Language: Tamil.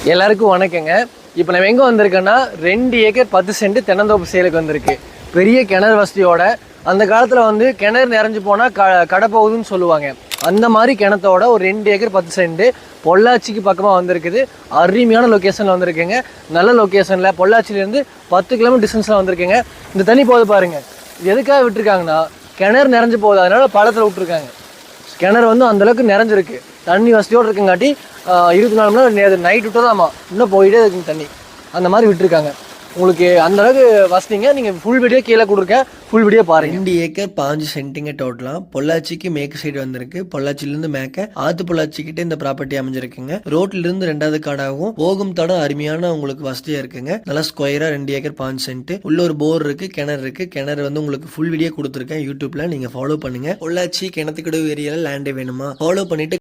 எல்லாருக்கும் வணக்கங்க. இப்போ நம்ம எங்கே வந்திருக்கோன்னா 2 ஏக்கர் 10 சென்ட் தென்னந்தோப்பு சேலுக்கு வந்திருக்கு. பெரிய கிணறு வசதியோட, அந்த காலத்தில் வந்து கிணறு நிறைஞ்சு போனால் கடை போகுதுன்னு சொல்லுவாங்க. அந்த மாதிரி கிணத்தோட ஒரு 2 ஏக்கர் 10 சென்ட் பொள்ளாச்சிக்கு பக்கமாக வந்திருக்குது. அருமையான லொக்கேஷனில் வந்திருக்குங்க. நல்ல லொக்கேஷனில் பொள்ளாச்சியிலேருந்து 10 கிலோமீட்டர் டிஸ்டன்ஸில் வந்திருக்குங்க. இந்த தண்ணி போகுது பாருங்கள். இது எதுக்காக விட்டுருக்காங்கன்னா கிணறு நிறைஞ்சு போகுது, அதனால பழத்தில் விட்டுருக்காங்க. கிணறு வந்து அந்தளவுக்கு நிறைஞ்சிருக்கு, தண்ணி வசதியோடு இருக்குங்காட்டி 24 மணி நேரம் நைட் விட்டதாமா இன்னும் போயிட்டே இருக்குங்க தண்ணி. அந்த மாதிரி விட்டுருக்காங்க. உங்களுக்கு அந்த அளவுக்கு வசதிங்க. நீங்கள் ஃபுல் வீடியோ கீழே கொடுக்குறேன், ஃபுல் வீடியோ பாருங்க. 2 ஏக்கர் 5 சென்ட்டுங்க டோட்டலாக. பொள்ளாச்சிக்கு மேற்கு சைடு வந்திருக்கு. பொள்ளாச்சியிலேருந்து மேற்க ஆத்து பொள்ளாச்சிக்கிட்ட இந்த ப்ராப்பர்ட்டி அமைஞ்சிருக்குங்க. ரோட்லேருந்து 2வது காடாகவும் போகும் தடம் அருமையான உங்களுக்கு வசதியாக இருக்குங்க. நல்லா ஸ்கொயராக 2 ஏக்கர் 5 சென்ட். உள்ள ஒரு போர் இருக்கு, கிணறு இருக்கு. கிணறு வந்து உங்களுக்கு ஃபுல் வீடியோ கொடுத்துருக்கேன் யூடியூப்ல, நீங்கள் ஃபாலோ பண்ணுங்க. பொள்ளாச்சி கிணத்துக்கடவு ஏரியாவில் லேண்டே வேணுமா ஃபாலோ பண்ணிட்டு